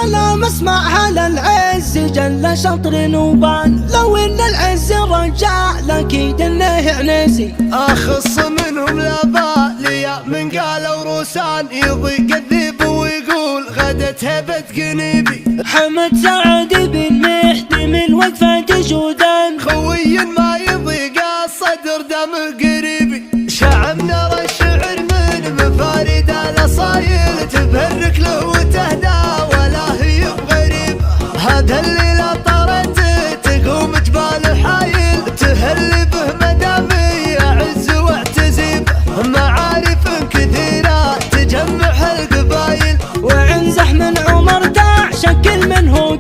على مسمعها للعز جل شطر وبان، لو ان العز رجال اكيد انه عنزي. اخص منهم الابالي من قالوا روسان، يضيق الذيب ويقول غدت هبة قنيبي. حمد سعد بن مهدي من وقفة جودان، خوي ما يضيق الصدر دمه قريبي. شعبنا الشعر من مفارد الاصايل، تبرك له وتهدى ولا هي بغريب. هذا الليل طرت تقوم جبال حايل، تهل به مدامي يعز واعتزيب. معارف كثيرة تجمعها القبايل، وعن زحم عمر داع شكل منه